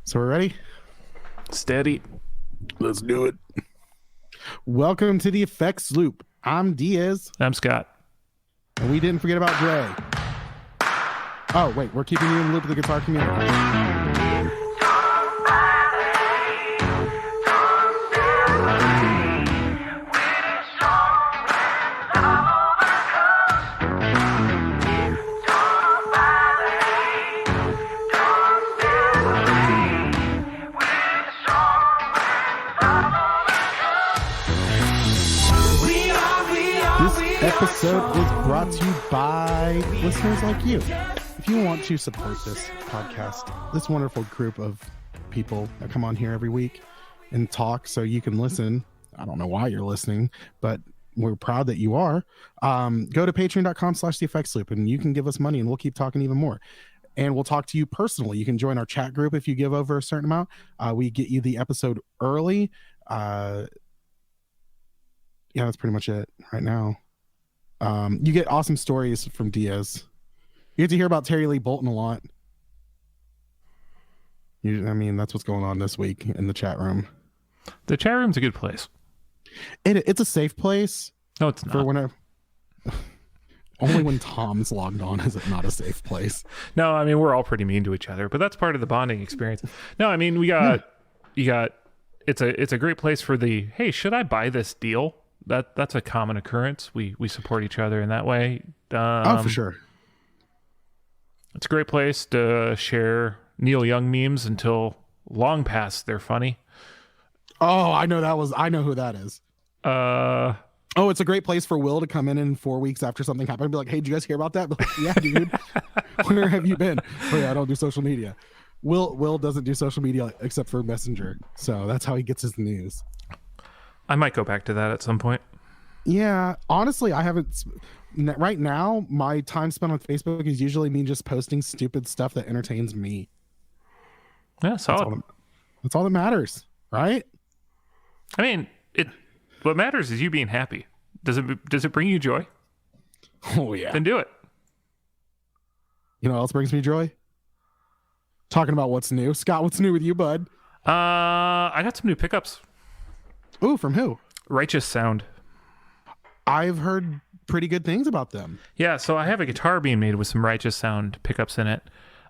So we're ready? Steady. Let's do it. Welcome to the Effects Loop. I'm Diaz. I'm Scott. And we didn't forget about Dre. Oh, wait. We're keeping you in the loop of the guitar community. Episode is brought to you by listeners like you. If you want to support this podcast, this wonderful group of people that come on here every week and talk so you can listen. I don't know why you're listening, but we're proud that you are. Go to patreon.com/theeffectsloop and you can give us money and we'll keep talking even more. And we'll talk to you personally. You can join our chat group if you give over a certain amount. We get you the episode early. Yeah, that's pretty much it right now. You get awesome stories from Diaz. You get to hear about Terry Lee Bolton a lot. I mean, that's what's going on this week in the chat room. The chat room's a good place. It's a safe place. No, it's not. For whenever, only when Tom's logged on is it not a safe place. No, I mean, we're all pretty mean to each other, but that's part of the bonding experience. No, I mean, it's a great place for the, hey, should I buy this deal? That's a common occurrence. We support each other in that way. Oh, for sure. It's a great place to share Neil Young memes until long past they're funny. Oh, I know who that is. Oh, it's a great place for Will to come in 4 weeks after something happened and be like, hey, did you guys hear about that? Like, yeah, dude. Where have you been? Oh, yeah, I don't do social media. Will doesn't do social media except for Messenger. So that's how he gets his news. I might go back to that at some point. Yeah, honestly, I haven't. Right now, my time spent on Facebook is usually me just posting stupid stuff that entertains me. Yeah, solid. That's all that matters, right? I mean, what matters is you being happy. Does it bring you joy? Oh, yeah. Then do it. You know what else brings me joy? Talking about what's new. Scott, what's new with you, bud? I got some new pickups. Ooh, from who? Righteous Sound. I've heard pretty good things about them. Yeah, so I have a guitar being made with some Righteous Sound pickups in it.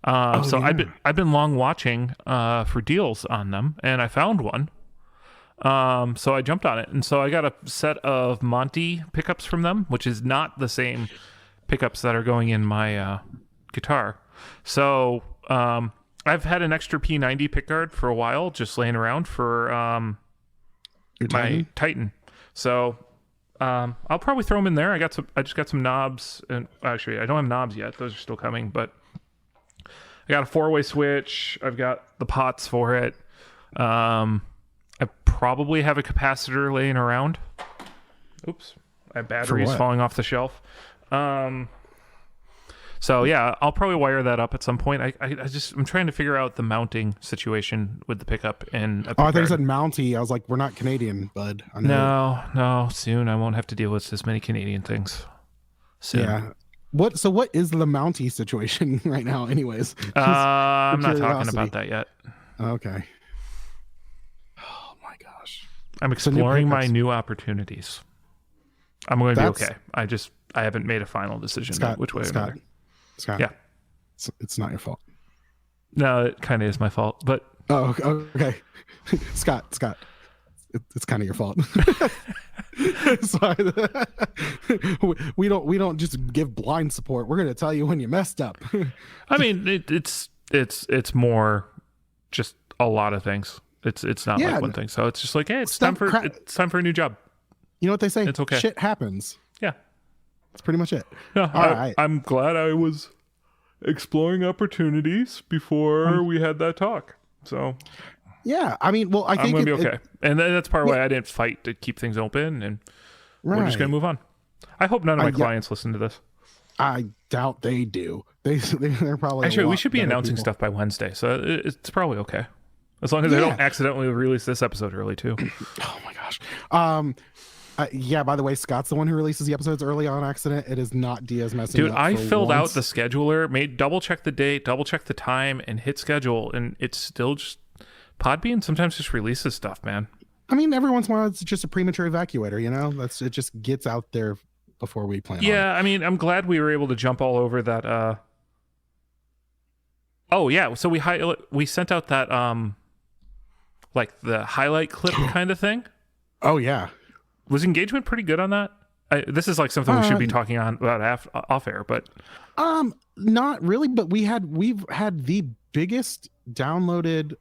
Yeah. I've been long watching for deals on them, and I found one. So I jumped on it, and so I got a set of Monty pickups from them, which is not the same pickups that are going in my guitar. So I've had an extra P90 pickguard for a while, just laying around for my Titan. So I'll probably throw them in there. I just got some knobs, and actually I don't have knobs yet. Those are still coming, but I got a 4-way switch. I've got the pots for it. I probably have a capacitor laying around. Oops, my battery's falling off the shelf. So yeah, I'll probably wire that up at some point. I'm trying to figure out the mounting situation with the pickup and. I thought you said Mountie. I was like, we're not Canadian, bud. No. Soon I won't have to deal with as many Canadian things. Soon. Yeah. What is the Mountie situation right now? Anyways, I'm not talking about that yet. Okay. Oh my gosh. I'm exploring my new opportunities. I'm going to be okay. I haven't made a final decision Scott, which way or Scott. another. Scott, yeah, it's not your fault. No, it kind of is my fault, but okay. Scott, it's kind of your fault. Sorry. we don't just give blind support. We're going to tell you when you messed up. I mean, it's more just a lot of things. It's not like one thing. So it's just like, hey, it's time for a new job. You know what they say? It's okay. Shit happens. Yeah. That's pretty much it. Yeah, all right. I'm glad I was exploring opportunities before we had that talk. So, yeah, I mean, well, I think I'm going to be okay. And that's part of why I didn't fight to keep things open, and we're just going to move on. I hope none of my clients listen to this. I doubt they do. They're probably actually. We should be announcing stuff by Wednesday, so it's probably okay. As long as I don't accidentally release this episode early too. Oh my gosh. Yeah, by the way, Scott's the one who releases the episodes early on accident. It is not Diaz messing Dude, up. I filled out the scheduler, double check the date, double check the time, and hit schedule, and it's still just Podbean sometimes just releases stuff, man. I mean, every once in a while, it's just a premature evacuator, you know? It just gets out there before we plan on it. Yeah, I mean, I'm glad we were able to jump all over that. Oh, yeah, so we sent out that, like, the highlight clip kind of thing. Oh, yeah. Was engagement pretty good on that? This is like something we should be talking about off air, but not really. But we've had the biggest downloaded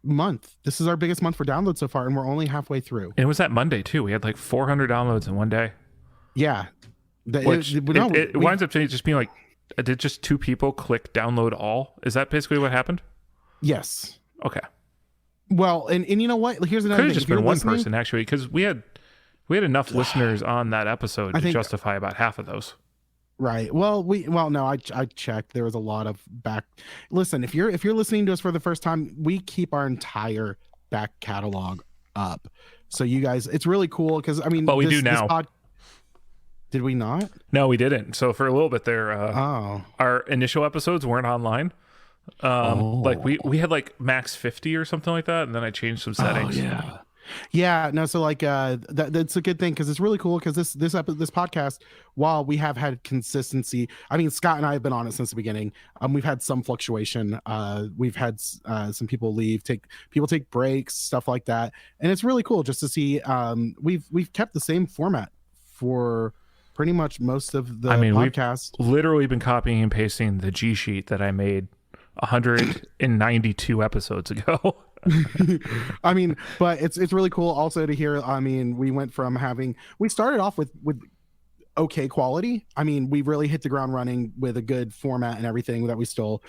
month. This is our biggest month for downloads so far, and we're only halfway through. And it was that Monday too. We had like 400 downloads in one day. Yeah, it winds up just being like, did just 2 people click download all? Is that basically what happened? Yes. Okay. Well, and you know what? Here's another thing. Could have just been one person actually, because we had enough listeners on that episode to justify about half of those. Right. Well, no, I checked. There was a lot of Listen, if you're listening to us for the first time, we keep our entire back catalog up. So you guys, it's really cool because I mean, but we do now. Did we not? No, we didn't. So for a little bit there, our initial episodes weren't online. Like we had like max 50 or something like that, and then I changed some settings. Yeah, no, so like that's a good thing because it's really cool because this podcast, while we have had consistency, I mean, Scott and I have been on it since the beginning. We've had some fluctuation. We've had some people leave, take breaks, stuff like that, and it's really cool just to see. We've kept the same format for pretty much most of the podcast. We've literally been copying and pasting the G sheet that I made 192 episodes ago. I mean, but it's really cool also to hear. I mean, we started off with okay quality. I mean, we really hit the ground running with a good format and everything that we stole,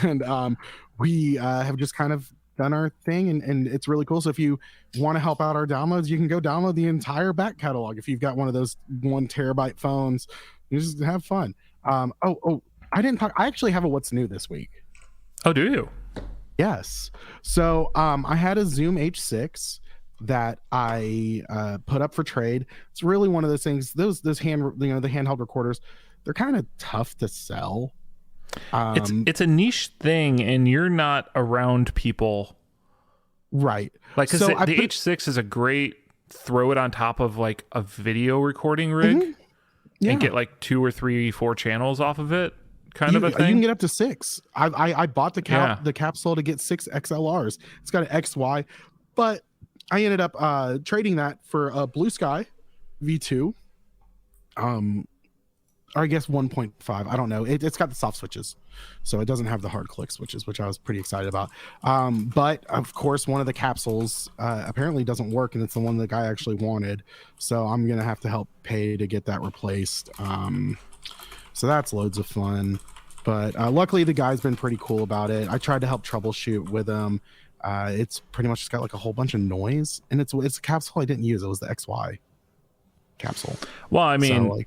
and we have just kind of done our thing, and it's really cool. So if you want to help out our downloads, you can go download the entire back catalog. If you've got one of those 1 terabyte phones, you just have fun. I didn't talk. I actually have a what's new this week. Oh, do you? Yes. So I had a Zoom H6 that I put up for trade. It's really one of those things. Those the handheld recorders, they're kind of tough to sell. It's a niche thing, and you're not around people, right? Like, because the H6 is a great throw it on top of like a video recording rig, and get like 2 or 3, 4 channels off of it. Kind of a thing. You can get up to 6. I bought the capsule to get 6 XLRs. It's got an XY, but I ended up trading that for a Blue Sky V2, or I guess 1.5. I don't know. It's got the soft switches, so it doesn't have the hard click switches, which I was pretty excited about. But of course, one of the capsules apparently doesn't work, and it's the one the guy actually wanted. So I'm gonna have to help pay to get that replaced. So that's loads of fun, but luckily the guy's been pretty cool about it. I tried to help troubleshoot with him. It's pretty much just got like a whole bunch of noise, and it's a capsule I didn't use. It was the XY capsule. Well, I mean,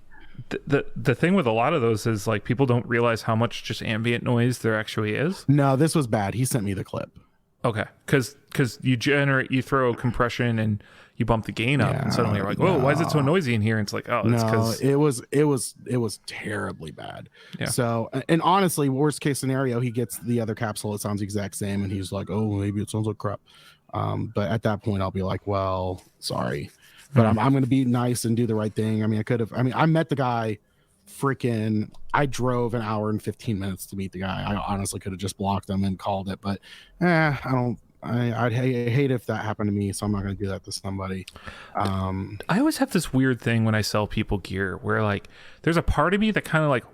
the thing with a lot of those is like people don't realize how much just ambient noise there actually is. No, this was bad. He sent me the clip. Okay, because you throw compression and you bump the gain up, and suddenly you're like, whoa, why is it so noisy in here? And it's like, oh, it's because it was terribly bad. Yeah. So, and honestly, worst case scenario, he gets the other capsule. It sounds the exact same, and he's like, oh, maybe it sounds like crap. But at that point, I'll be like, well, sorry, but I'm going to be nice and do the right thing. I mean, I met the guy. I drove 1 hour and 15 minutes to meet the guy. I honestly could have just blocked him and called it, but I'd hate if that happened to me, so I'm not going to do that to somebody. I always have this weird thing when I sell people gear where like there's a part of me that kind of like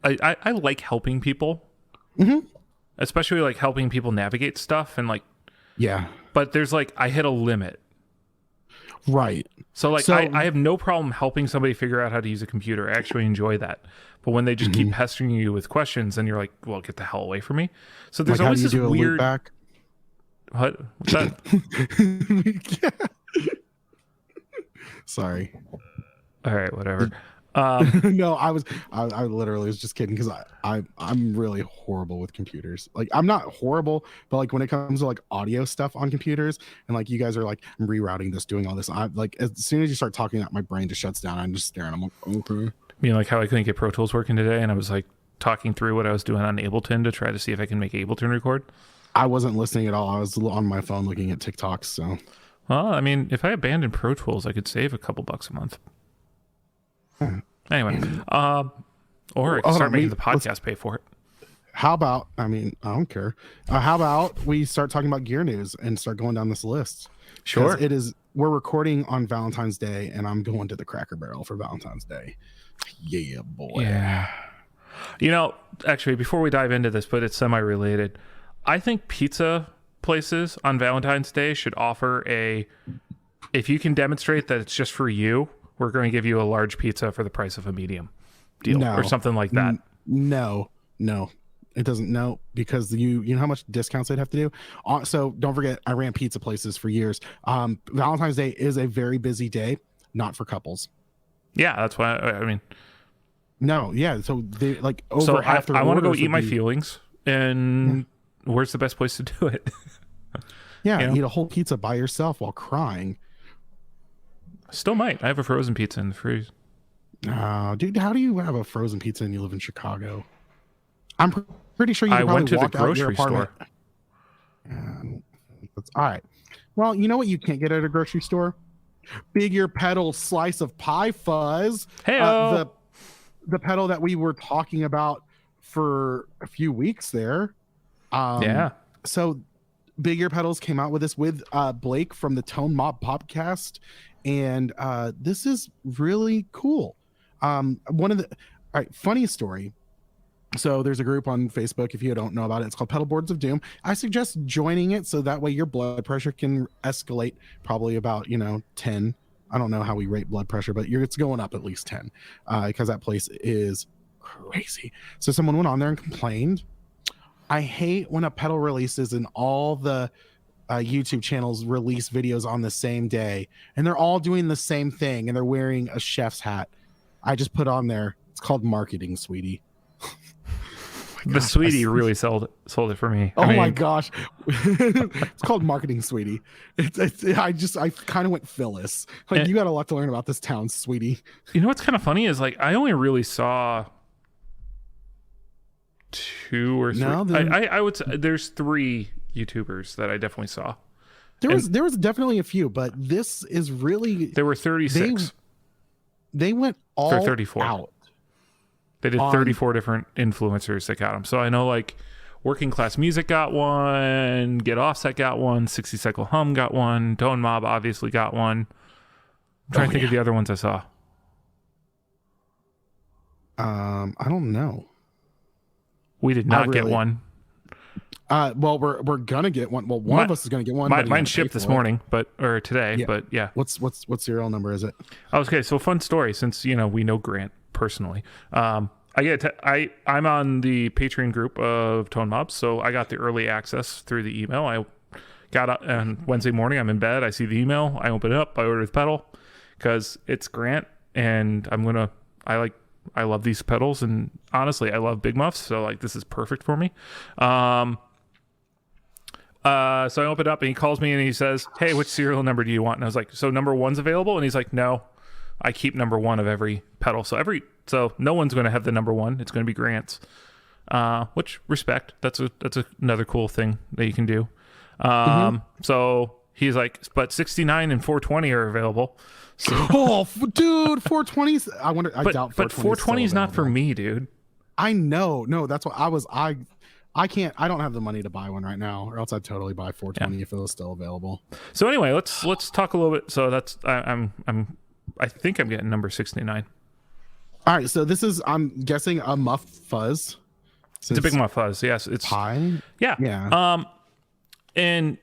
I like helping people, especially like helping people navigate stuff and like but there's like I hit a limit. Right. So I have no problem helping somebody figure out how to use a computer. I actually enjoy that. But when they just keep pestering you with questions, and you're like, well, get the hell away from me. So there's always this weird. What's that? Sorry. All right, whatever. No, I literally was just kidding because I'm really horrible with computers. Like I'm not horrible, but like when it comes to like audio stuff on computers and like you guys are like I'm rerouting this, doing all this, I like as soon as you start talking that my brain just shuts down. I'm just staring. I'm like, okay. You know, like how I couldn't get Pro Tools working today, and I was like talking through what I was doing on Ableton to try to see if I can make Ableton record. I wasn't listening at all. I was on my phone looking at TikToks. So, well, I mean, if I abandoned Pro Tools, I could save a couple bucks a month. Anyway, or I could start making the podcast pay for it. How about, I mean, I don't care. How about we start talking about gear news and start going down this list? Sure. We're recording on Valentine's Day, and I'm going to the Cracker Barrel for Valentine's Day. Yeah, boy. Yeah. You know, actually, before we dive into this, but it's semi-related, I think pizza places on Valentine's Day should offer if you can demonstrate that it's just for you, we're going to give you a large pizza for the price of a medium deal or something like that. No, it doesn't. No, because you know how much discounts they'd have to do. So don't forget, I ran pizza places for years. Valentine's Day is a very busy day, not for couples. Yeah, that's why. I mean, no, yeah. So they like over so half the I want to go eat my feelings, and where's the best place to do it? Yeah, eat a whole pizza by yourself while crying. Still might. I have a frozen pizza in the freeze. Dude, how do you have a frozen pizza and you live in Chicago? I'm pretty sure you could went to the walk out your grocery apartment. store. That's all right. Well, you know what you can't get at a grocery store? Bigger pedal slice of pie fuzz. Hey, the pedal that we were talking about for a few weeks there. Yeah. So Bigger Pedals came out with this with Blake from the Tone Mob podcast, and this is really cool. All right, funny story. So there's a group on Facebook, if you don't know about it, it's called Pedal Boards of Doom. I suggest joining it so that way your blood pressure can escalate probably about 10. I don't know how we rate blood pressure, but it's going up at least 10 because that place is crazy. So someone went on there and complained. I hate when a pedal releases and all the YouTube channels release videos on the same day and they're all doing the same thing and they're wearing a chef's hat. I just put on there, it's called marketing, sweetie. The sweetie really sold it for me. My gosh. It's called marketing, sweetie. I kind of went Phyllis. Like, you got a lot to learn about this town, sweetie. You know what's kind of funny is like I only really saw 2 or 3. No, I would say there's 3 YouTubers that I definitely saw. There was definitely a few, but this is really, there were 36. They went all 34 out. They did 34 different influencers that got them. So I know like Working Class Music got one, Get Offset got one, 60 Cycle Hum got one, Tone Mob obviously got one. I'm trying to think of the other ones I saw. I don't know. We did not get one. Well, we're gonna get one. Well, one of us is gonna get one. Mine shipped this morning, or today. Yeah. But yeah. What serial number is it? Okay, so fun story. Since we know Grant personally, I'm on the Patreon group of Tone Mobs, so I got the early access through the email. I got up on Wednesday morning. I'm in bed. I see the email. I open it up. I order the pedal because it's Grant, and I love these pedals, and honestly, I love big muffs, so like this is perfect for me. So I open it up, and he calls me, and he says, "Hey, which serial number do you want?" And I was like, "So number 1's available?" And he's like, "No, I keep number 1 of every pedal. So no one's going to have the number 1. It's going to be Grant's." Which respect. That's another cool thing that you can do. So he's like, "But 69 and 420 are available." So, dude, 420s. I doubt 420. But 420 is not for me, dude. I know. No, that's what I can't. I don't have the money to buy one right now, or else I'd totally buy 420 if it was still available. So anyway, let's talk a little bit. So that's I think I'm getting number 69. All right. So this is, I'm guessing, a muff fuzz. It's a big muff fuzz. Yes, it's pie. Yeah. And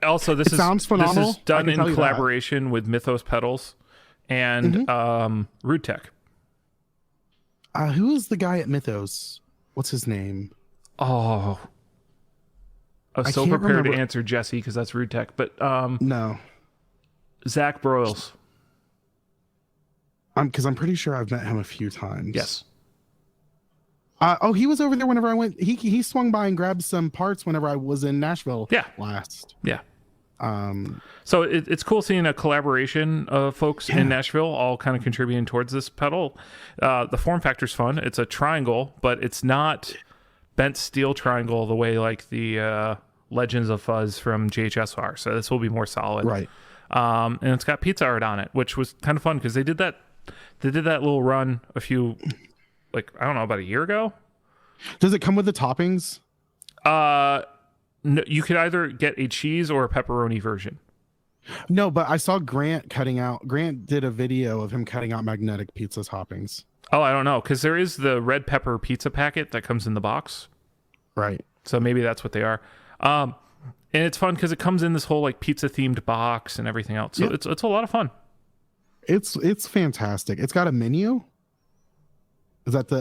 also this sounds phenomenal. This is done in collaboration with Mythos Pedals and Rude Tech. Who is the guy at Mythos? What's his name? Oh, I was so prepared to answer Jesse because that's Rude Tech, but no, Zach Broyles. Because I'm pretty sure I've met him a few times. Yes. He was over there whenever I went. He swung by and grabbed some parts whenever I was in Nashville. Last. Yeah. So it's cool seeing a collaboration of folks in Nashville all kind of contributing towards this pedal. The form factor's fun. It's a triangle, but it's not bent steel triangle the way like the Legends of Fuzz from JHS are. So this will be more solid. Right. And it's got pizza art on it, which was kind of fun because they did that little run a few, like, I don't know, about a year ago. Does it come with the toppings? No, you could either get a cheese or a pepperoni version. No, but I saw Grant did a video of him cutting out magnetic pizza toppings. Oh, I don't know, because there is the red pepper pizza packet that comes in the box. Right. So maybe that's what they are. And it's fun because it comes in this whole like pizza themed box and everything else. So it's a lot of fun. It's fantastic. It's got a menu. Is that the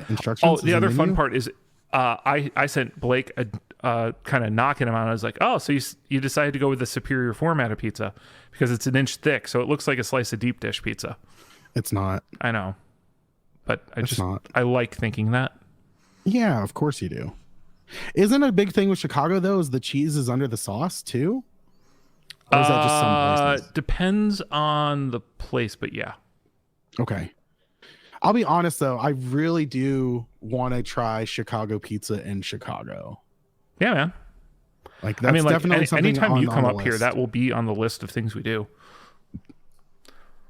instructions? Oh, the other fun part is I sent Blake a kind of knocking him out. I was like, oh, so you decided to go with the superior format of pizza because it's an inch thick, so it looks like a slice of deep dish pizza. It's not. I know, but I like thinking that. Yeah, of course you do. Isn't a big thing with Chicago though is the cheese is under the sauce too? Or is that just some places? Depends on the place, but yeah. Okay. I'll be honest though, I really do want to try Chicago pizza in Chicago. Yeah, man. Like that's definitely something. Anytime you come up here, that will be on the list of things we do.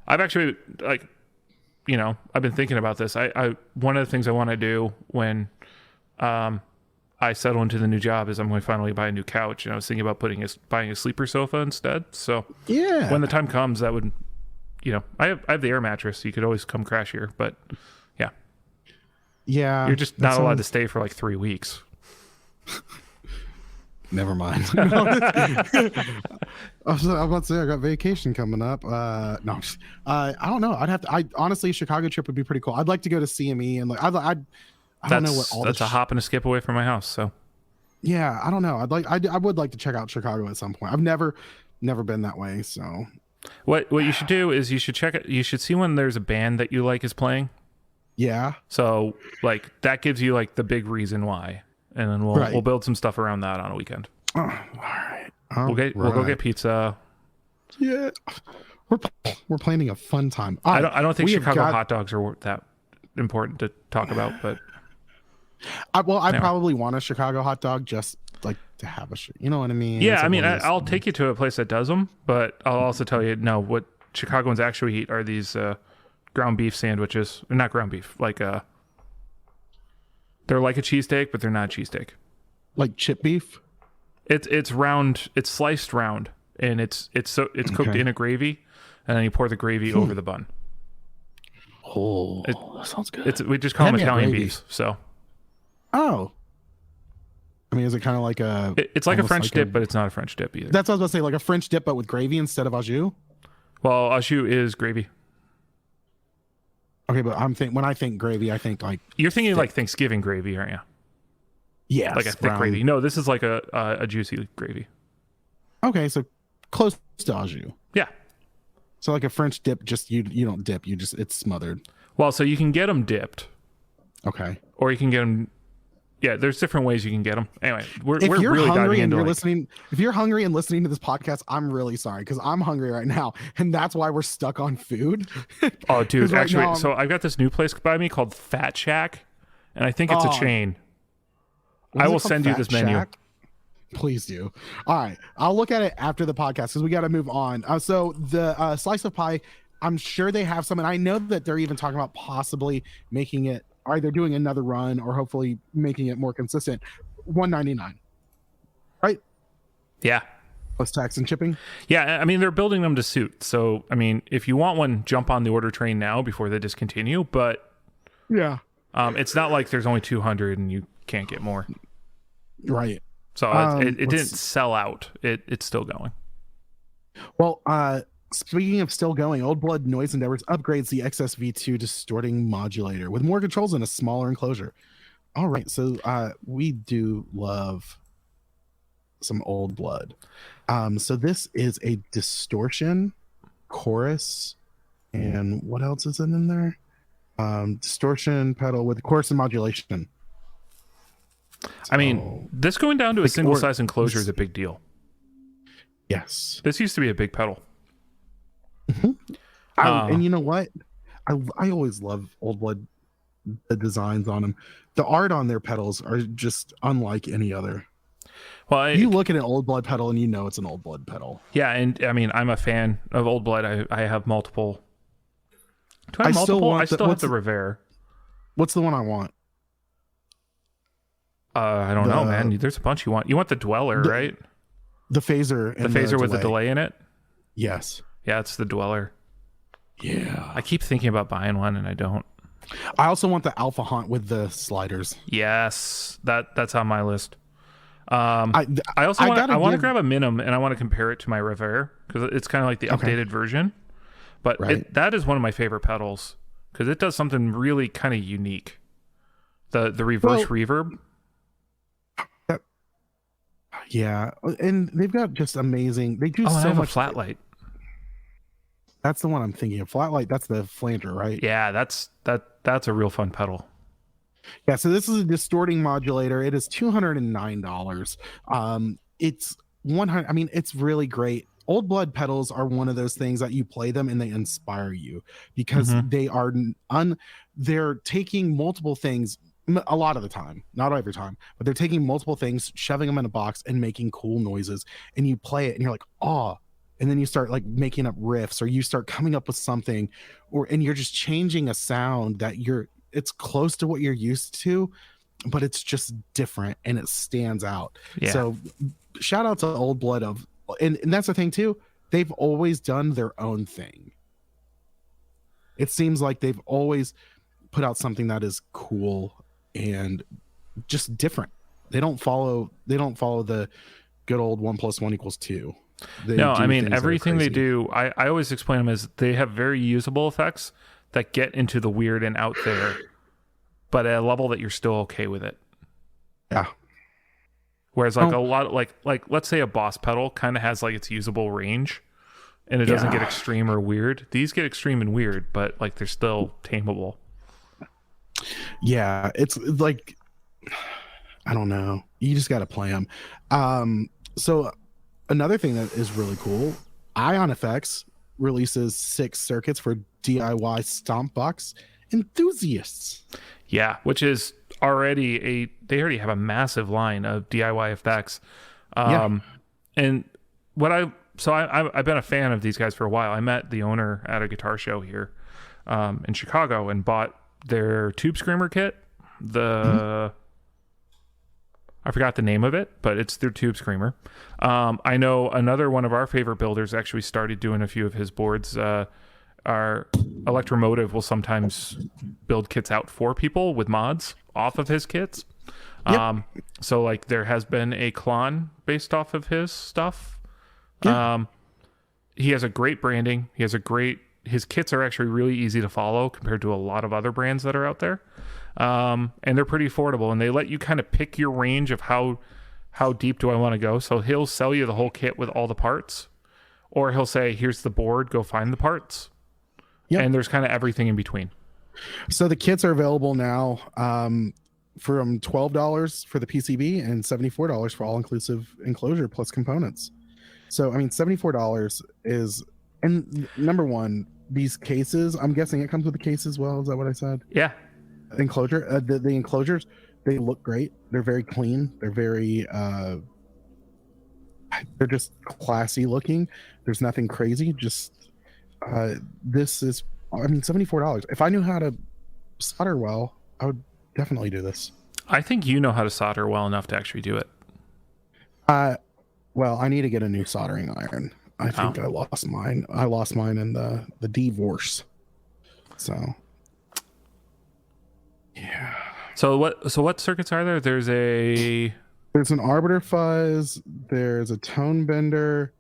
I've actually I've been thinking about this. I one of the things I want to do when I settle into the new job is I'm going to finally buy a new couch, and I was thinking about buying a sleeper sofa instead. So yeah, when the time comes, that would, I have the air mattress, so you could always come crash here. But yeah, you're just not allowed to stay for like 3 weeks. Never mind. I was about to say I got vacation coming up. I don't know. Honestly, Chicago trip would be pretty cool. I'd like to go to CME and like I don't know what all that's a hop and a skip away from my house. So yeah, I don't know. I would like to check out Chicago at some point. I've never been that way. So what you should do is you should check it. You should see when there's a band that you like is playing. Yeah. So like that gives you like the big reason why. And then we'll build some stuff around that on a weekend. Oh, all right. We'll go get pizza. Yeah, we're planning a fun time. I don't think Chicago hot dogs are that important to talk about, but I probably want a Chicago hot dog just like to have you know what I mean? Yeah, I'll take you to a place that does them, but I'll also tell you no. What Chicagoans actually eat are these ground beef sandwiches. Not ground beef, like they're like a cheesesteak, but they're not a cheesesteak. Like chip beef? It's round. It's sliced round, and it's cooked in a gravy, and then you pour the gravy over the bun. Oh, that sounds good. We just call them Italian beefs. So. Oh. I mean, is it kind of like a? It's like a French dip, but it's not a French dip either. That's what I was about to say, like a French dip, but with gravy instead of au jus. Well, au jus is gravy. Okay, but when I think gravy, I think like you're thinking like Thanksgiving gravy, aren't you? Yeah, like a thick gravy. No, this is like a juicy gravy. Okay, so close to au jus. Yeah. So like a French dip, just you don't dip, it's smothered. Well, so you can get them dipped. Okay. Or you can get them. Yeah, there's different ways you can get them. Anyway, we're really hungry diving into if you're hungry and listening to this podcast, I'm really sorry because I'm hungry right now, and that's why we're stuck on food. Oh, dude, actually, so I've got this new place by me called Fat Shack, and I think it's a chain. I will send you this menu. Please do. All right, I'll look at it after the podcast because we got to move on. So the slice of pie, I'm sure they have some, and I know that they're even talking about possibly making it. Either doing another run or hopefully making it more consistent. $1.99, right? Yeah. Plus tax and shipping. Yeah, I mean they're building them to suit. So I mean, if you want one, jump on the order train now before they discontinue. But yeah, it's not like there's only 200 and you can't get more. Right. So it didn't sell out. It's still going. Well, speaking of still going, Old Blood Noise Endeavors upgrades the XSV2 distorting modulator with more controls and a smaller enclosure. All right, so we do love some Old Blood. So this is a distortion chorus, and what else is in there? Distortion pedal with chorus and modulation. I mean, this going down to a single size enclosure is a big deal. Yes. This used to be a big pedal. Mm-hmm. And you know what? I always love Old Blood the designs on them. The art on their pedals are just unlike any other. Well, You look at an Old Blood pedal and you know it's an Old Blood pedal. Yeah, and I mean, I'm a fan of Old Blood. I have multiple. Do I have multiple? I still have the Reverb. What's the one I want? I don't know, man. There's a bunch you want. You want the Dweller, right? The phaser. The phaser with the delay in it? Yes. Yeah, it's the Dweller. Yeah. I keep thinking about buying one and I don't. I also want the Alpha Haunt with the sliders. Yes, that's on my list. I also want to grab a Minim and I want to compare it to my Reverb because it's kind of like the updated version. But that is one of my favorite pedals because it does something really kind of unique. The reverse reverb. Yeah, and they've got just amazing. They do so much. Flat light. That's the one I'm thinking of. Flatlight. That's the flanger, right? Yeah, that's a real fun pedal. Yeah, so this is a distorting modulator. It is $209. It's 100. I mean, it's really great. Old Blood pedals are one of those things that you play them and they inspire you because they are they're taking multiple things a lot of the time, not every time, but they're taking multiple things, shoving them in a box and making cool noises, and you play it and you're like, oh, and then you start like making up riffs or you start coming up with something, and you're just changing a sound that it's close to what you're used to, but it's just different and it stands out. Yeah. So shout out to Old Blood and that's the thing too, they've always done their own thing. It seems like they've always put out something that is cool and just different. They don't follow the good old 1 + 1 = 2. No, I mean, everything they do, I always explain them as they have very usable effects that get into the weird and out there, but at a level that you're still okay with it. Yeah. Whereas like a lot, like let's say a Boss pedal kind of has like its usable range and it doesn't get extreme or weird. These get extreme and weird, but like they're still tameable. Yeah, it's like, I don't know. You just got to play them. So another thing that is really cool, Ion Effects releases 6 circuits for DIY stomp box enthusiasts. Yeah, which is they already have a massive line of DIY effects. And I've been a fan of these guys for a while. I met the owner at a guitar show here in Chicago and bought their Tube Screamer kit. I forgot the name of it, but it's their Tube Screamer. I know another one of our favorite builders actually started doing a few of his boards. Our Electromotive will sometimes build kits out for people with mods off of his kits. Yep. So like there has been a Klon based off of his stuff. Yeah. He has a great branding. His kits are actually really easy to follow compared to a lot of other brands that are out there. And they're pretty affordable and they let you kind of pick your range of how deep do I want to go. So he'll sell you the whole kit with all the parts, or he'll say, here's the board, go find the parts. Yep. And there's kind of everything in between. So the kits are available now from $12 for the PCB and $74 for all inclusive enclosure plus components. So, I mean, $74 is, and number one, these cases, I'm guessing it comes with the case as well. Is that what I said? Yeah. Enclosure, the enclosures, they look great. They're very clean. They're very, they're just classy looking. There's nothing crazy. Just, this is, I mean, $74. If I knew how to solder well, I would definitely do this. I think you know how to solder well enough to actually do it. Well, I need to get a new soldering iron. I think I lost mine. I lost mine in the divorce. So, yeah. So what circuits are there? There's an arbiter fuzz. There's a tone bender.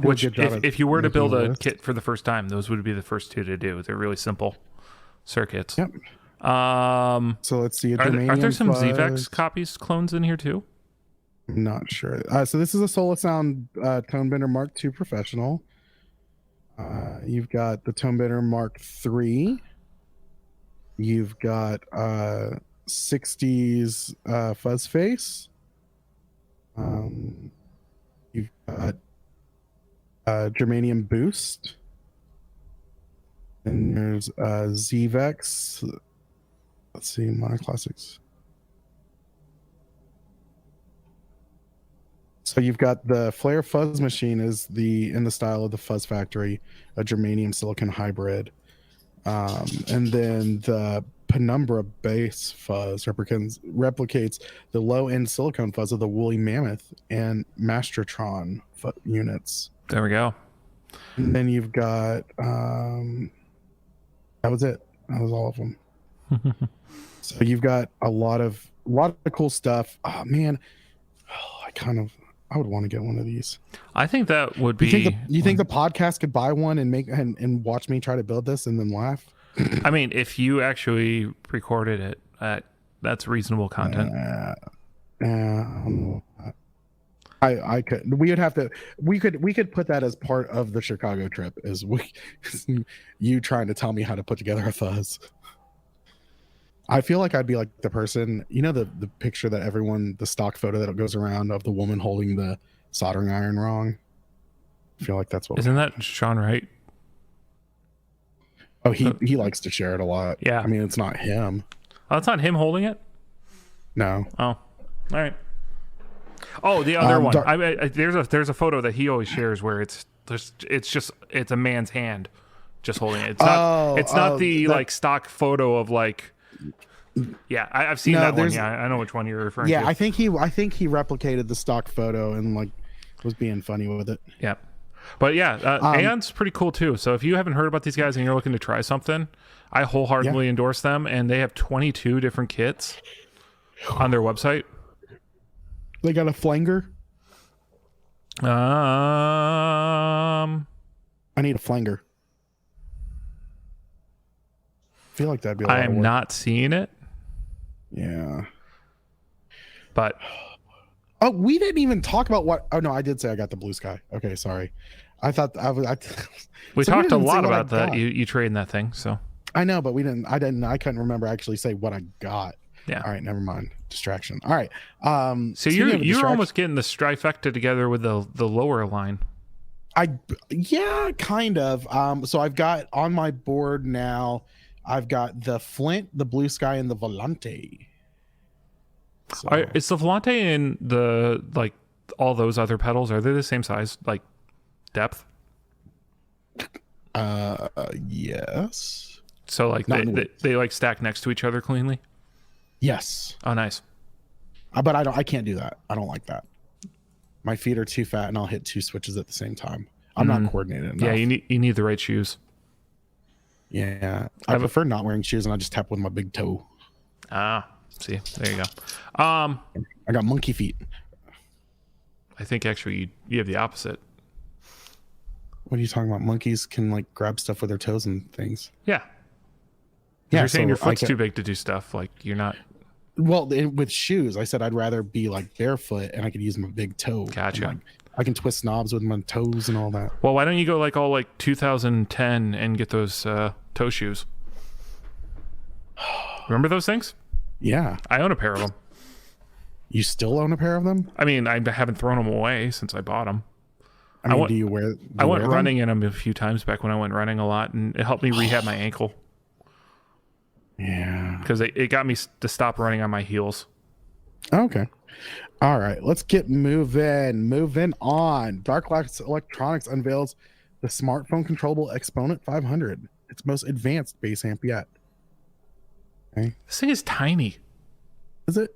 Which, if you were to build a kit for the first time, those would be the first two to do. They're really simple circuits. Yep. So let's see. Are there some ZVEX copies clones in here too? I'm not sure. So this is a Sola Sound Tone Bender Mark II Professional. You've got the Tone Bender Mark III. You've got 60s Fuzz Face. You've got Germanium Boost. And there's ZVEX. Let's see, monoclassics. So you've got the Flare Fuzz Machine is in the style of the Fuzz Factory, a germanium silicon hybrid. And then the Penumbra Bass Fuzz replicates the low-end silicone fuzz of the Woolly Mammoth and Mastertron units. There we go. And then you've got that was it. That was all of them. So you've got a lot of cool stuff. Oh man, I would want to get one of these. I think that would be. You think the podcast could buy one and make and watch me try to build this and then laugh? I mean, if you actually recorded it, that's reasonable content. I could. We would have to. We could put that as part of the Chicago trip. Is you trying to tell me how to put together a fuzz? I feel like I'd be like the person, the picture that the stock photo that goes around of the woman holding the soldering iron wrong. I feel like that's what. Isn't that Sean Wright? Oh, he likes to share it a lot. Yeah. I mean, it's not him. Oh, it's not him holding it? No. Oh, all right. Oh, the other one. There's a photo that he always shares where it's a man's hand just holding it. It's not the stock photo of like. Yeah, I've seen that one. Yeah, I know which one you're referring to. Yeah, I think he replicated the stock photo and was being funny with it. Yeah, but yeah, Aeon's pretty cool too. So if you haven't heard about these guys and you're looking to try something, I wholeheartedly endorse them. And they have 22 different kits on their website. They got a flanger. I need a flanger. I feel like that'd be a lot of work. not seeing it. Yeah. But we didn't even talk about what. Oh no, I did say I got the Blue Sky. Okay, sorry. I thought we talked a lot about that. You trading that thing, so I know, but we didn't. I couldn't remember actually say what I got. Yeah. All right, never mind. Distraction. All right. So you're almost getting the trifecta together with the lower line. Yeah, kind of. So I've got on my board now. I've got the Flint, the Blue Sky, and the Volante. So. Is the Volante and the all those other pedals, are they the same size, like depth? Yes. So they stack next to each other cleanly? Yes. Oh, nice. But I can't do that. I don't like that. My feet are too fat and I'll hit two switches at the same time. I'm not coordinated enough. Yeah, you need the right shoes. Yeah. I prefer not wearing shoes and I just tap with my big toe. Ah, see, there you go. I got monkey feet. I think actually you have the opposite. What are you talking about? Monkeys can grab stuff with their toes and things. Yeah. Yeah. You're saying your foot's too big to do stuff. You're not. Well, with shoes, I said I'd rather be barefoot and I could use my big toe. Gotcha. I can twist knobs with my toes and all that. Well, why don't you go all 2010 and get those toe shoes? Remember those things? Yeah. I own a pair of them. You still own a pair of them? I mean, I haven't thrown them away since I bought them. Do you wear? I went running in them a few times back when I went running a lot, and it helped me rehab my ankle. Yeah. Because it got me to stop running on my heels. Okay. All right. Let's get moving on. Dark Electronics unveils the smartphone controllable Exponent 500. Its most advanced bass amp yet. Okay. This thing is tiny. Is it?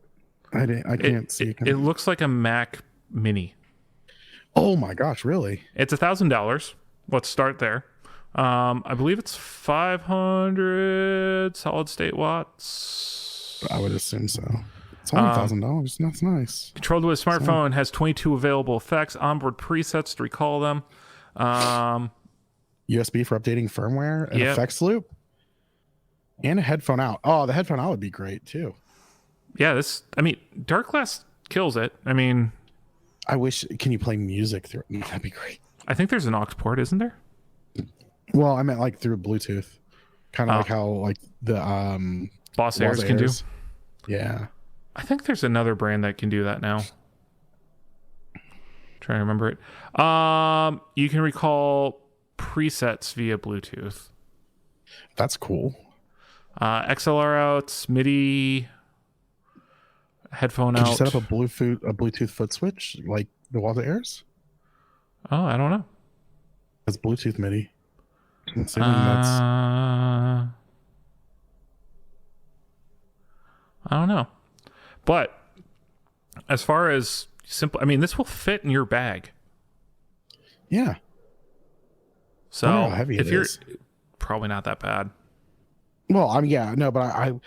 I can't see. It looks like a Mac Mini. Oh my gosh, really? It's $1,000. Let's start there. I believe it's 500 solid state watts. I would assume so. It's only $1,000. That's nice. Controlled with a smartphone, has 22 available effects, onboard presets to recall them. USB for updating firmware, an effects loop, and a headphone out. Oh, the headphone out would be great too. Yeah, Dark Glass kills it. I wish. Can you play music through it? That'd be great. I think there's an aux port, isn't there? Well, I meant through Bluetooth, kind of like how the Boss Airs can do. Yeah, I think there's another brand that can do that now. Trying to remember it. You can recall presets via Bluetooth. That's cool. XLR outs, MIDI, headphone Could out. you set up a Bluetooth foot switch like the Walter Airs? Oh, I don't know. It's Bluetooth MIDI. I'm assuming I don't know. But as far as simple, I mean, this will fit in your bag. Yeah. So how heavy if it you're is. probably not that bad. Well, I mean, yeah, no, but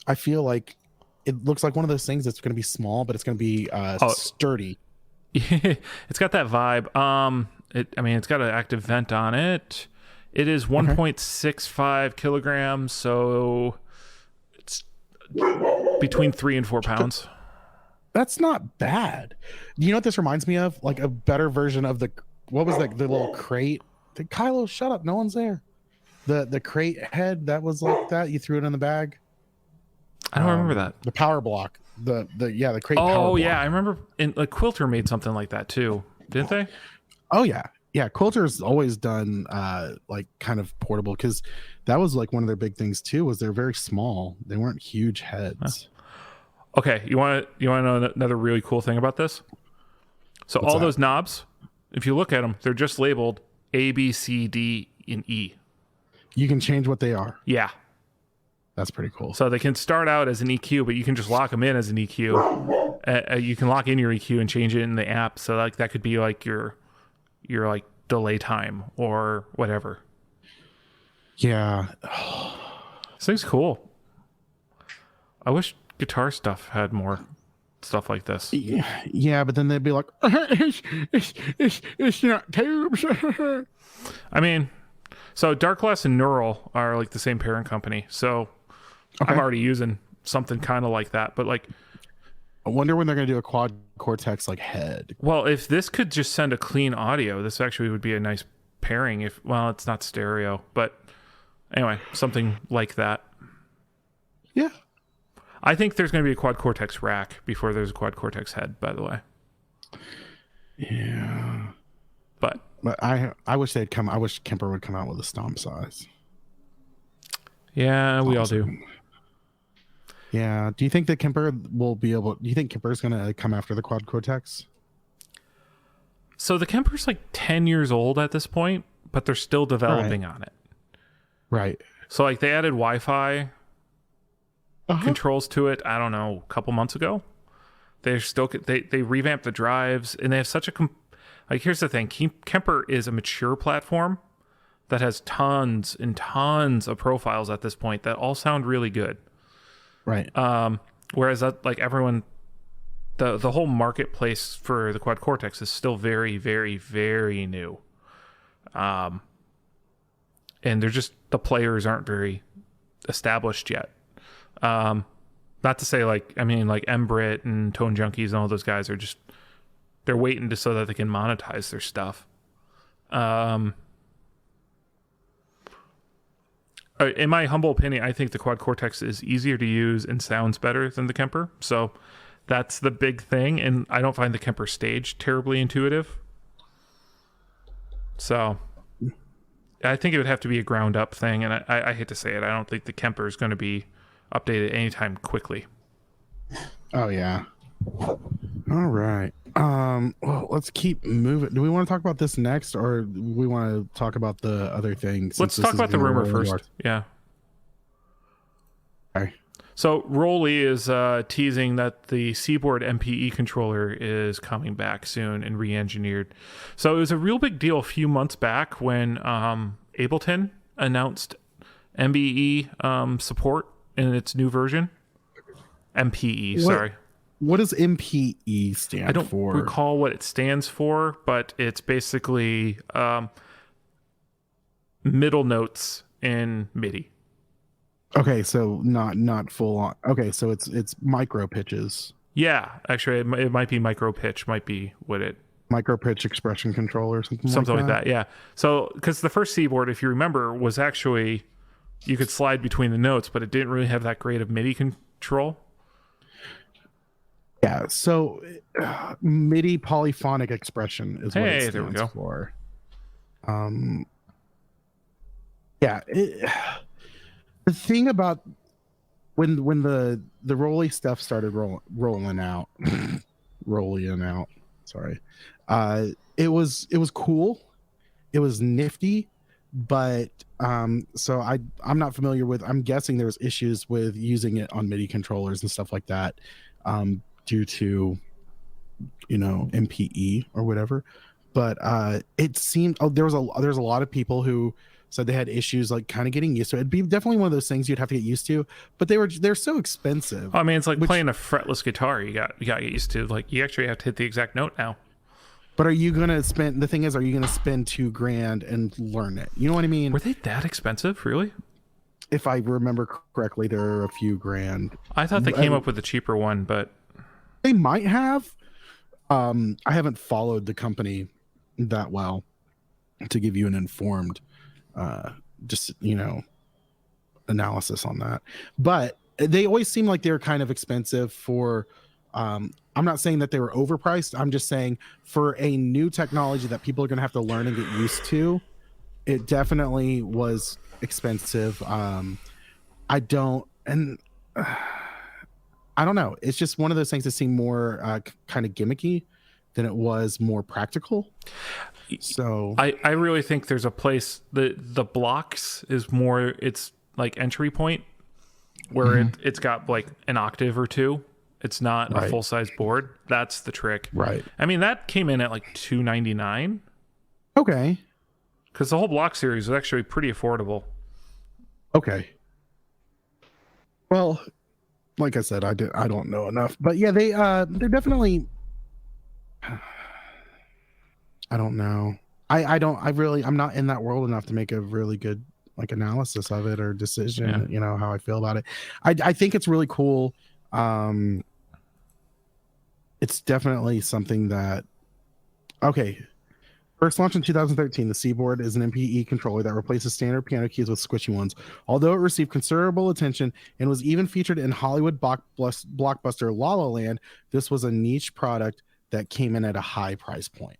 I feel like it looks like one of those things that's going to be small, but it's going to be sturdy. It's got that vibe. It's got an active vent on it. It is 1.65 kilograms, so it's between 3 and 4 pounds. That's not bad. You know what this reminds me of? Like a better version of what was that? The little crate. Kylo, shut up. No one's there. The crate head that was like that. You threw it in the bag. I don't remember that. The power block. The crate. Oh yeah, I remember. Quilter made something like that too, didn't they? Oh yeah. Yeah, Quilter's always done like kind of portable, because that was like one of their big things too, was they're very small. They weren't huge heads. Okay, you want to know another really cool thing about this? So What's all that? those knobs, if you look at them, they're just labeled A, B, C, D, and E. You can change what they are. Yeah. That's pretty cool. So they can start out as an EQ, but you can just lock them in as an EQ. You can lock in your EQ and change it in the app. So like that could be like your like delay time or whatever. Yeah. This thing's cool. I wish guitar stuff had more stuff like this. Yeah, but then they'd be like, it's not tubes. I mean, so Darkless and Neural are like the same parent company. So I'm already using something kind of like that, but like, I wonder when they're going to do a quad cortex like head. well, if this could just send a clean audio, this actually would be a nice pairing. It's not stereo, but anyway, something like that. Yeah. I think there's going to be a quad cortex rack before there's a quad cortex head, by the way. Yeah. But I wish I wish Kemper would come out with a stomp size. yeah, we all do. Yeah. Do you think that Kemper will be able? Do you think Kemper's going to come after the quad cortex? So the Kemper's like 10 years old at this point, but they're still developing on it. Right. So like they added Wi-Fi controls to it, I don't know, a couple months ago. They're still they revamped the drives, and they have such a like, here's the thing, Kemper is a mature platform that has tons and tons of profiles at this point that all sound really good. Right. Whereas that, like, everyone, the whole marketplace for the quad cortex is still very, very, very new. And they're just, the players aren't very established yet. Not to say like, I mean, like Embrit and Tone Junkies and all those guys are just, they're waiting to so that they can monetize their stuff. In my humble opinion, I think the quad cortex is easier to use and sounds better than the Kemper. So that's the big thing. And I don't find the Kemper stage terribly intuitive. So I think it would have to be a ground up thing. And I hate to say it, I don't think the Kemper is going to be updated anytime quickly. Oh yeah. All right. Well, let's keep moving. Do we want to talk about this next, or we want to talk about the other things? Let's talk about the rumor first. Yeah. Okay. So Rolly is teasing that the Seaboard MPE controller is coming back soon and re-engineered. So it was a real big deal a few months back when Ableton announced MBE support in its new version. MPE, sorry. What does MPE stand for? I don't recall what it stands for, but it's basically middle notes in MIDI. Okay, so not full on. Okay, so it's micro pitches. Yeah, actually, it might be micro pitch. Might be what it. Micro pitch expression controller, something like that. Yeah. So because the first Seaboard, if you remember, was actually you could slide between the notes, but it didn't really have that great of MIDI control. Yeah, so MIDI polyphonic expression is what it stands for. Yeah, The thing about when the Rolly stuff started rolling out, rolling out. Sorry, it was cool. It was nifty, but so I'm not familiar with. I'm guessing there was issues with using it on MIDI controllers and stuff like that, due to MPE or whatever. But it seemed there's a lot of people who said they had issues like kind of getting used to it. It'd be definitely one of those things you'd have to get used to, but they're so expensive. I mean, it's like playing a fretless guitar. You got to get used to. Like, you actually have to hit the exact note now. But are you gonna spend? The thing is, are you gonna spend $2,000 and learn it? You know what I mean? Were they that expensive, really? If I remember correctly, there are a few grand. I thought they came up with a cheaper one, but they might have. I haven't followed the company that well to give you an informed analysis on that, but they always seem like they're kind of expensive for I'm not saying that they were overpriced. I'm just saying for a new technology that people are going to have to learn and get used to, it definitely was expensive. I don't know, it's just one of those things that seem more kind of gimmicky than it was more practical. So I really think there's a place, the blocks is more, it's like entry point where it's got like an octave or two. It's not a full size board. That's the trick. Right. I mean, that came in at like $299. Okay. Because the whole block series was actually pretty affordable. Okay. Well, like I said, I don't know enough, but yeah, they're definitely. I don't know. I'm not in that world enough to make a really good like analysis of it or decision. Yeah. How I feel about it. I think it's really cool. It's definitely something that. Okay. First launched in 2013, the Seaboard is an MPE controller that replaces standard piano keys with squishy ones. Although it received considerable attention and was even featured in Hollywood blockbuster La La Land, this was a niche product that came in at a high price point.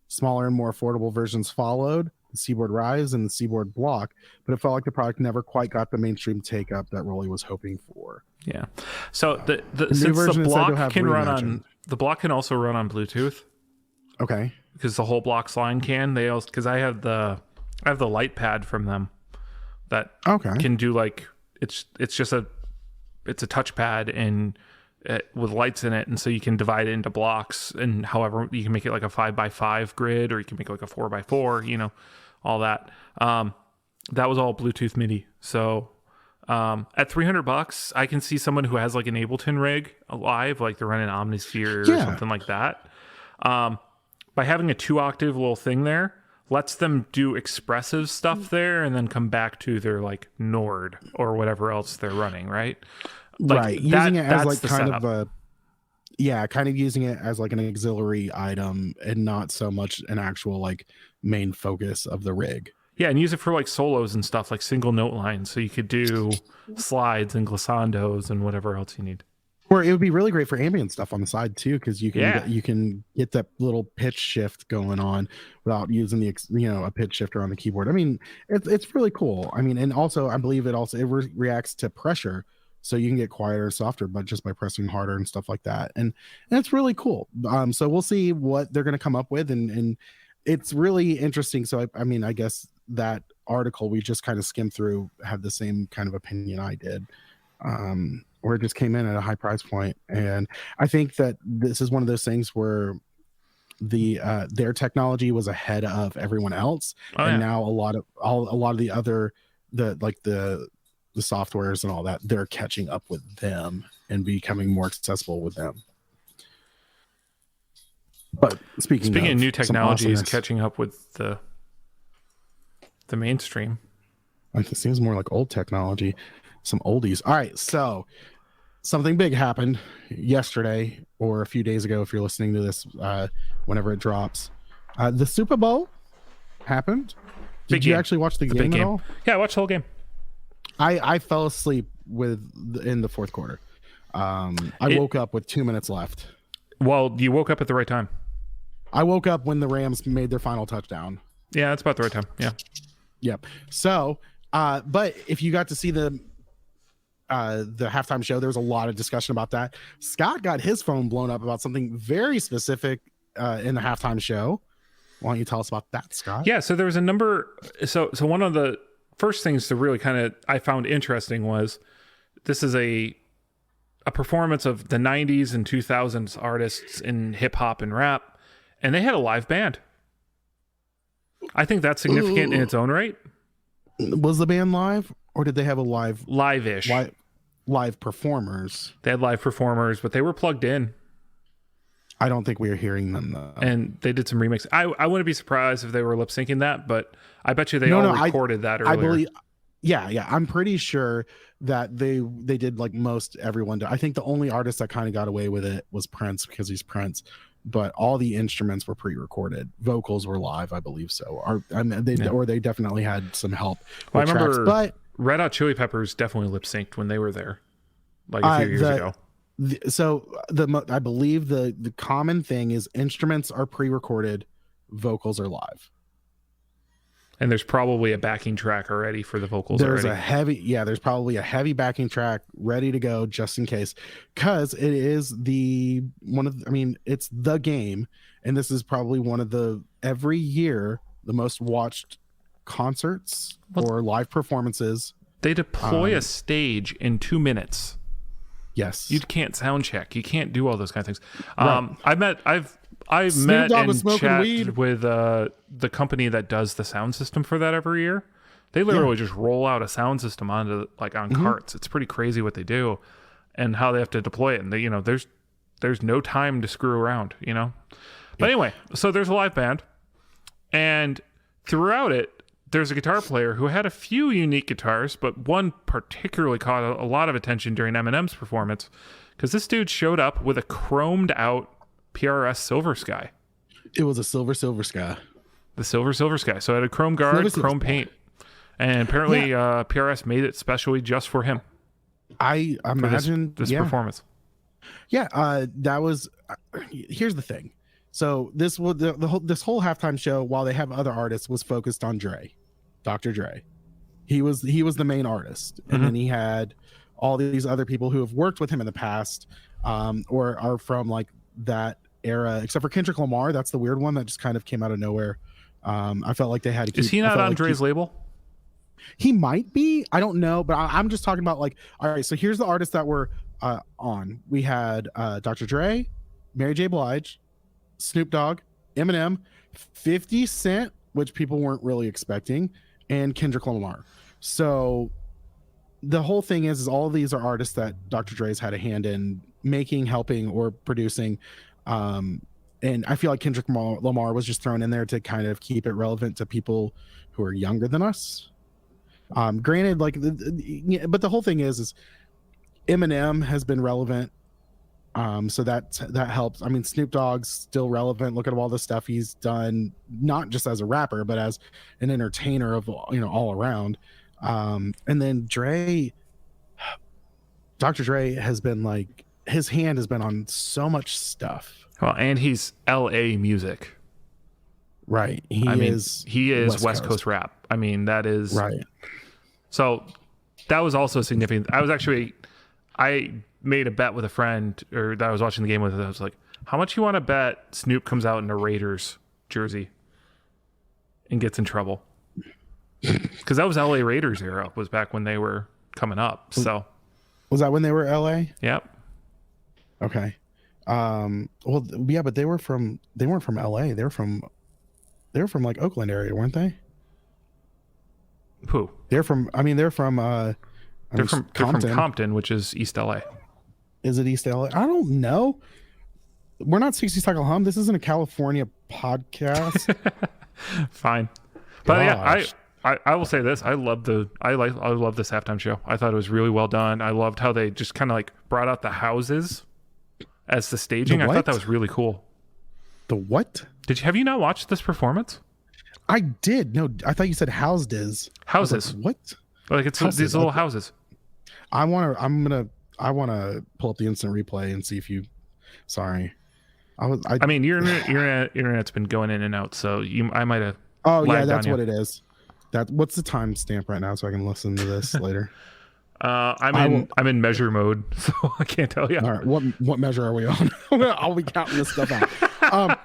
Smaller and more affordable versions followed, the Seaboard Rise and the Seaboard Block, but it felt like the product never quite got the mainstream take-up that Rolly was hoping for. Yeah. So since the block can run on, the block can also run on Bluetooth. Okay. Because the whole Block's line can. They also, because I have the light pad from them that can do like it's just a touchpad and with lights in it, and so you can divide it into blocks, and however you can make it like a 5x5 grid, or you can make it like a 4x4. All that. That was all Bluetooth MIDI. So at $300, I can see someone who has like an Ableton rig live, like they're running Omnisphere or something like that. By having a 2-octave little thing there, lets them do expressive stuff there and then come back to their like Nord or whatever else they're running, right? Like right. Using it as like kind of using it as like an auxiliary item and not so much an actual like main focus of the rig. Yeah, and use it for like solos and stuff, like single note lines, so you could do slides and glissandos and whatever else you need. Or it would be really great for ambient stuff on the side too, because you can get that little pitch shift going on without using a pitch shifter on the keyboard. I mean, it's really cool. I mean, and also I believe it reacts to pressure, so you can get quieter and softer, but just by pressing harder and stuff like that. And it's really cool. So we'll see what they're going to come up with, and it's really interesting. So I mean, I guess that article we just kind of skimmed through had the same kind of opinion I did. Where it just came in at a high price point. And I think that this is one of those things where their technology was ahead of everyone else. Now a lot of the other, the softwares and all that, they're catching up with them and becoming more accessible with them. But speaking of new technologies catching up with the mainstream. Like, it seems more like old technology. Some oldies. All right, so something big happened yesterday or a few days ago if you're listening to this whenever it drops. The Super Bowl happened. Did you actually watch the game at all? Yeah, I watched the whole game. I fell asleep in the fourth quarter. I woke up with 2 minutes left. Well, you woke up at the right time. I woke up when the Rams made their final touchdown. Yeah, that's about the right time. Yeah. Yep. So But if you got to see the halftime show, there was a lot of discussion about that. Scott got his phone blown up about something very specific in the halftime show. Why don't you tell us about that, Scott? Yeah, so there was a number. So one of the first things to really kind of I found interesting was this is a performance of the 90s and 2000s artists in hip hop and rap, and they had a live band. I think that's significant in its own right. Was the band live, or did they have a live-ish live performers? They had live performers, but they were plugged in. I don't think we were hearing them though. And they did some remix. I wouldn't be surprised if they were lip syncing that, but I bet you they recorded that earlier. I believe, yeah. I'm pretty sure that they did like most everyone. I think the only artist that kind of got away with it was Prince because he's Prince. But all the instruments were pre-recorded. Vocals were live, I believe so. Or they definitely had some help. Well, I remember, but Red Hot Chili Peppers definitely lip synced when they were there, like a few years ago. I believe the common thing is instruments are pre-recorded, vocals are live. And there's probably a backing track already for the vocals. There's probably a heavy backing track ready to go just in case, because it is it's the game, and this is probably one of the every year the most watched concerts or live performances. They deploy a stage in 2 minutes. Yes, you can't sound check. You can't do all those kind of things. Right. I've met and chatted with the company that does the sound system for that every year. They literally just roll out a sound system on carts. It's pretty crazy what they do and how they have to deploy it. And they, there's no time to screw around, But anyway, so there's a live band, and throughout it, there's a guitar player who had a few unique guitars, but one particularly caught a lot of attention during Eminem's performance because this dude showed up with a chromed out Prs Silver Sky. It was a Silver Sky. The Silver Sky. So it had a chrome guard, chrome paint. And apparently PRS made it specially just for him. I imagine this performance. Yeah, that was here's the thing. So this whole halftime show, while they have other artists, was focused on Dr. Dre. He was the main artist, and then he had all these other people who have worked with him in the past, or are from like that era, except for Kendrick Lamar. That's the weird one that just kind of came out of nowhere. I felt like they had to keep, is he not on Dre's label? He might be, I don't know, but I'm just talking about like, all right, so here's the artists that were on. We had Dr. Dre, Mary J. Blige, Snoop Dogg, Eminem, 50 Cent, which people weren't really expecting, and Kendrick Lamar. So the whole thing is all of these are artists that Dr. Dre's had a hand in making, helping, or producing. And I feel like Kendrick Lamar was just thrown in there to kind of keep it relevant to people who are younger than us. Granted, but the whole thing is Eminem has been relevant. So that helps. I mean, Snoop Dogg's still relevant. Look at all the stuff he's done, not just as a rapper, but as an entertainer of, all around. And then Dr. Dre has been like, his hand has been on so much stuff. Well, and he's LA music. Right. He is West Coast rap. I mean, that is right. So that was also significant. I made a bet with a friend that I was watching the game with. I was like, how much you want to bet Snoop comes out in a Raiders jersey and gets in trouble? Because that was LA Raiders era, was back when they were coming up. So was that when they were LA? Yep. Okay. Well, yeah, but they weren't from LA. They were from like Oakland area, weren't they? Who? They're from Compton, which is East LA. Is it East LA? I don't know. We're not 60 Cycle Hum. This isn't a California podcast. Fine. But yeah, I will say this. I love this halftime show. I thought it was really well done. I loved how they just kind of like brought out the houses as the staging. I thought that was really cool. The what? Have you not watched this performance? I did. No, I thought you said houses. Houses. Like, what? Like it's houses. These little houses. I want to pull up the instant replay and see if you. Sorry. I mean, your internet's been going in and out, so I might have. Oh yeah, that's what it is. What's the time stamp right now so I can listen to this later? I'm in measure mode, so I can't tell you. All right, what measure are we on? I'll be counting this stuff out.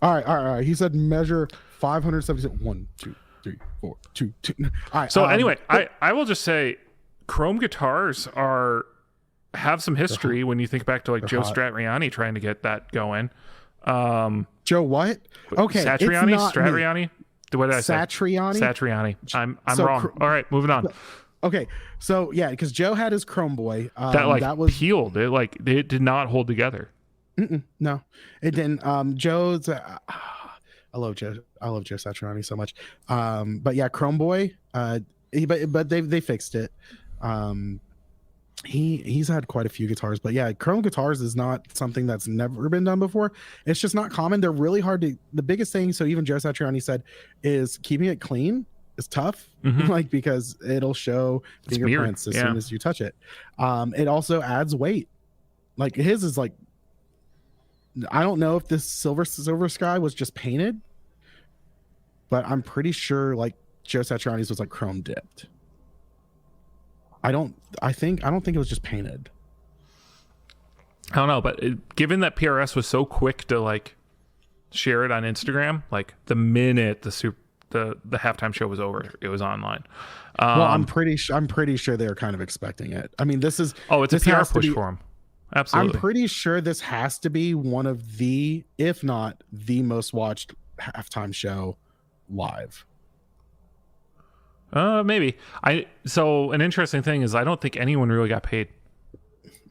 All right. He said measure 576. 1, 2, 3, 4, 2, 2. All right. So anyway, I will just say, chrome guitars have some history when you think back to like Joe Satriani trying to get that going. Joe what? Okay, Satriani. What did I say? Satriani. I'm wrong. All right, moving on. Okay, so yeah, because Joe had his Chrome Boy that was peeled. It did not hold together. No, it didn't. Joe's. I love Joe. I love Joe Satriani so much. But yeah, Chrome Boy. But they fixed it. He's had quite a few guitars, but yeah, Chrome guitars is not something that's never been done before. It's just not common. They're really hard to. The biggest thing, so even Joe Satriani said, is keeping it clean. Is tough, like because it'll show fingerprints as soon as you touch it. It also adds weight. Like his is like, I don't know if this Silver Sky was just painted, but I'm pretty sure like Joe Satriani's was like chrome dipped. I don't think it was just painted. I don't know, but given that PRS was so quick to like share it on Instagram, like the minute the halftime show was over, it was online. Well, I'm pretty sure they were kind of expecting it. I mean, it's a PR push for them. Absolutely. I'm pretty sure this has to be one of the, if not the most watched halftime show live. Maybe. So an interesting thing is I don't think anyone really got paid.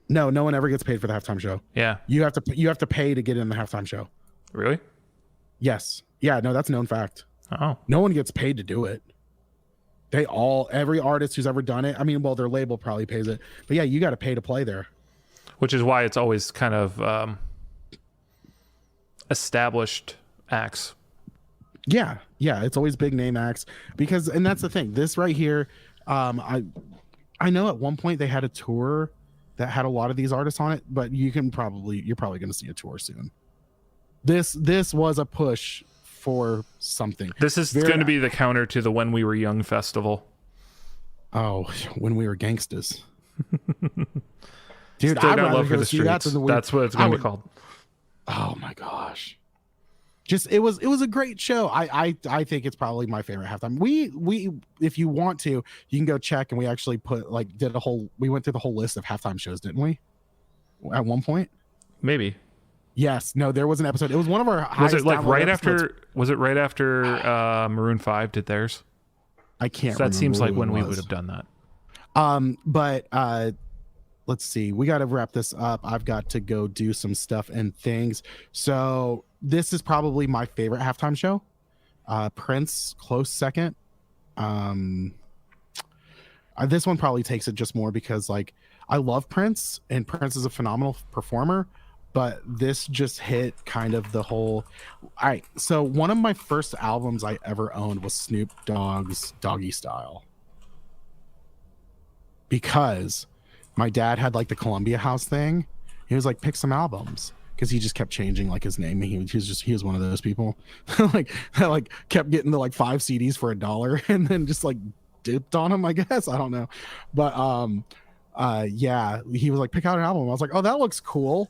No one ever gets paid for the halftime show. Yeah. You have to pay to get in the halftime show. Really? Yes. Yeah, no, that's a known fact. Oh. No one gets paid to do it. Every artist who's ever done it, I mean, well, their label probably pays it, but yeah, you got to pay to play there. Which is why it's always kind of established acts. Yeah, it's always big name acts and that's the thing. This right here, I know at one point they had a tour that had a lot of these artists on it, but you're probably going to see a tour soon. This was a push for something. This is going to be the counter to the When We Were Young festival. Oh, When We Were Gangstas. Dude, Still got love for the streets. That's what it's going to be called. Oh my gosh. Just it was a great show. I think it's probably my favorite halftime. We if you want to, you can go check, and we actually we went through the whole list of halftime shows, didn't we? At one point? Maybe. Yes. No, there was an episode. It was one of our highest. Was it like right after? Was it right after Maroon 5 did theirs? I can't. So that seems like when we would have done that. But let's see. We got to wrap this up. I've got to go do some stuff and things. So this is probably my favorite halftime show. Prince, close second. This one probably takes it just more because like I love Prince, and Prince is a phenomenal performer. But this just hit kind of the whole. All right, so one of my first albums I ever owned was Snoop Dogg's Doggy Style, because my dad had like the Columbia House thing. He was like, pick some albums, because he just kept changing like his name. He was one of those people like kept getting the like 5 CDs for $1 and then just like dipped on them, I guess. I don't know, but yeah, he was like, pick out an album. I was like, oh, that looks cool.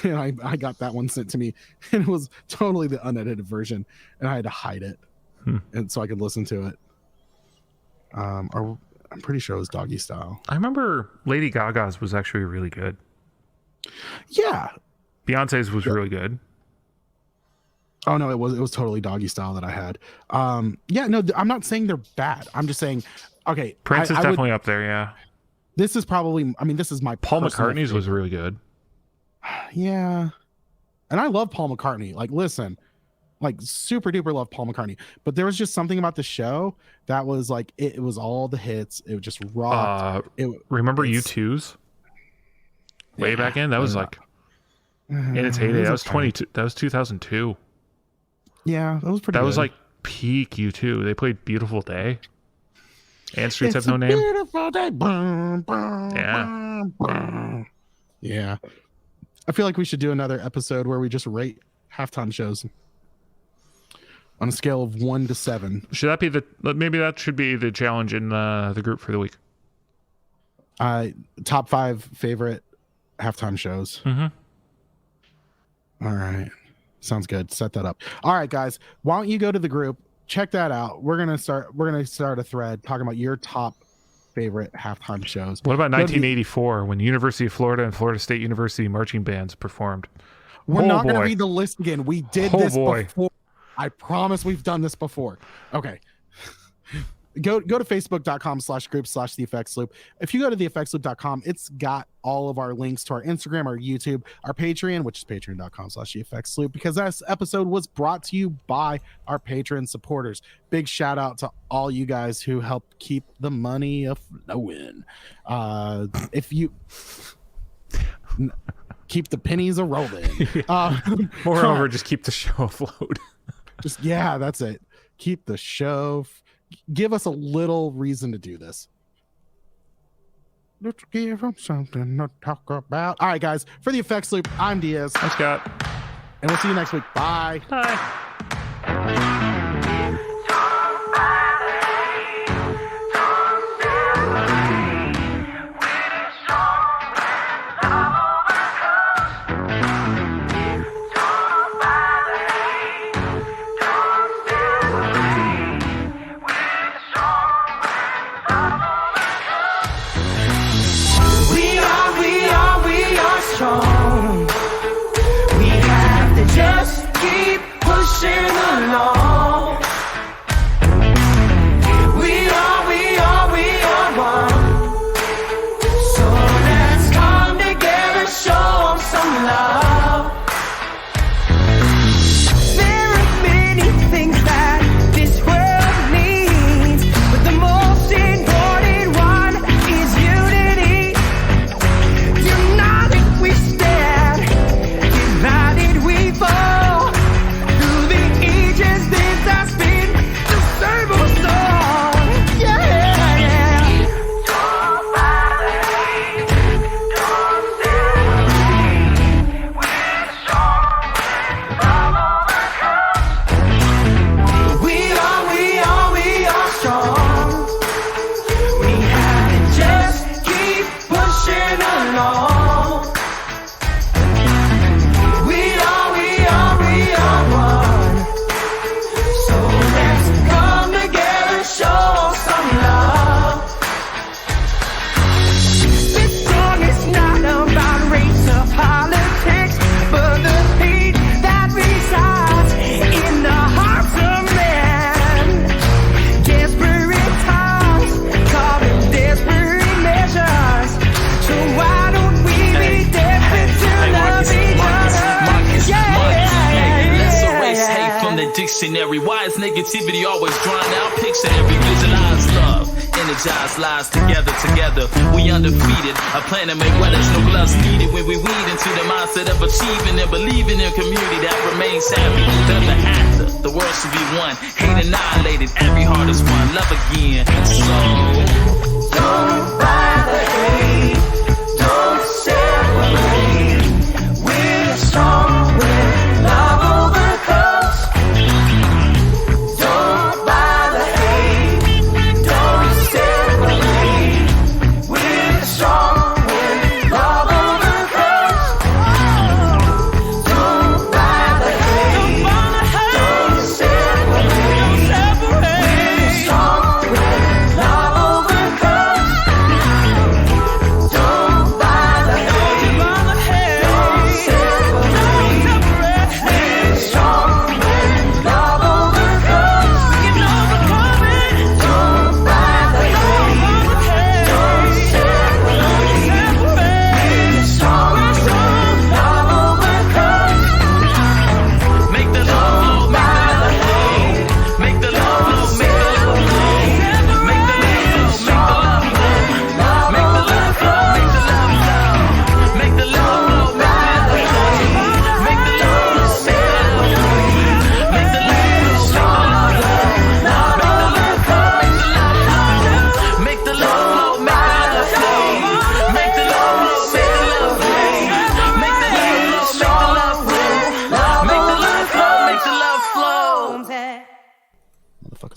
And I got that one sent to me, and it was totally the unedited version, and I had to hide it, and so I could listen to it. Or I'm pretty sure it was Doggy Style. I remember Lady Gaga's was actually really good. Yeah, Beyonce's was really good. Oh no, it was totally Doggy Style that I had. Yeah, no, I'm not saying they're bad. I'm just saying, okay, Prince is definitely up there. Yeah, this is probably. I mean, this is my Paul McCartney's was really good. Yeah, and I love Paul McCartney. Like, listen, like super duper love Paul McCartney. But there was just something about the show that was like it was all the hits. It just rocked. Remember U2's way back in? That was like in its heyday. That was 22. That was 2002. Yeah, that was pretty. That good. was like peak U2. They played "Beautiful Day" and "Streets Have No Name." Beautiful day. Boom, boom, yeah. Boom. Yeah. I feel like we should do another episode where we just rate halftime shows. on a scale of 1 to 7. Should that be maybe that should be the challenge in the group for the week? Top 5 favorite halftime shows. Mm-hmm. All right. Sounds good. Set that up. All right, guys. Why don't you go to the group? Check that out. We're gonna start a thread talking about your top favorite halftime shows. What about 1984 when University of Florida and Florida State University marching bands performed? We're not going to read the list again. We did this before. I promise we've done this before. Okay. Go to facebook.com/group/the effects loop. If you go to theeffectsloop.com, it's got all of our links to our Instagram, our YouTube, our Patreon, which is patreon.com/the effects loop, because this episode was brought to you by our Patreon supporters. Big shout out to all you guys who helped keep the money flowing. If you keep the pennies a rolling. Moreover, just keep the show afloat. That's it. Keep the show. Give us a little reason to do this. Let's give them something to talk about. All right, guys. For the effects loop, I'm Diaz. I'm Scott. And we'll see you next week. Bye. Bye. Dictionary, why is negativity always drawn out? Picture every visualized love, energized lives together. We undefeated, a plan to make well, there's no gloves needed when we weed into the mindset of achieving and believing in a community that remains happy. Doesn't have to, the world should be one. Hate annihilated, every heart is one. Love again. So don't buy the hate, don't separate. We're strong when love overcomes.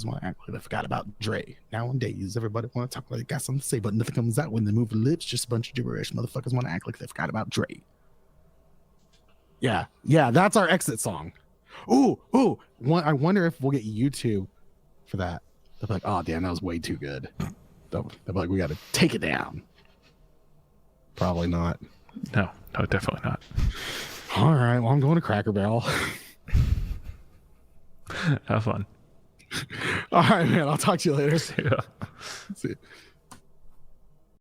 motherfuckers want to act like they forgot about Dre. Nowadays, everybody want to talk like they got something to say, but nothing comes out when they move the lips. Just a bunch of gibberish. Motherfuckers want to act like they forgot about Dre. Yeah, that's our exit song. Ooh. I wonder if we'll get YouTube for that. They'll be like, oh, damn, that was way too good. They'll be like, we got to take it down. Probably not. No, definitely not. All right, well, I'm going to Cracker Barrel. Have fun. All right, man. I'll talk to you later. Yeah. See you.